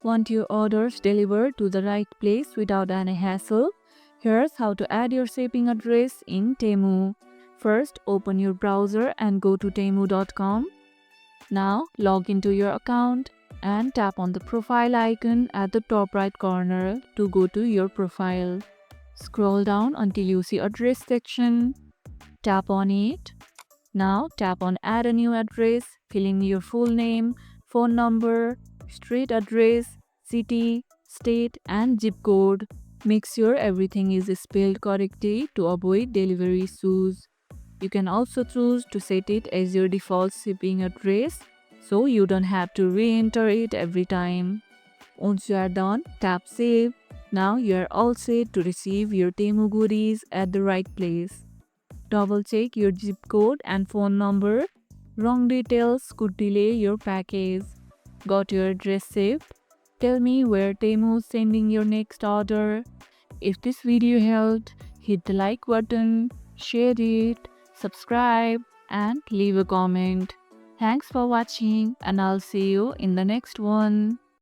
Want your orders delivered to the right place without any hassle? Here's how to add your shipping address in Temu. First, open your browser and go to temu.com. Now, log into your account and tap on the profile icon at the top right corner to go to your profile. Scroll down until you see address section. Tap on it. Now tap on add a new address, fill in your full name, phone number, street address, city, state and zip code. Make sure everything is spelled correctly to avoid delivery issues. You can also choose to set it as your default shipping address so you don't have to re-enter it every time. Once you are done, tap save. Now you are all set to receive your Temu goodies at the right place. Double check your zip code and phone number. Wrong details could delay your package. Got your address saved? Tell me where Temu is sending your next order. If this video helped, hit the like button, share it, subscribe, and leave a comment. Thanks for watching, and I'll see you in the next one.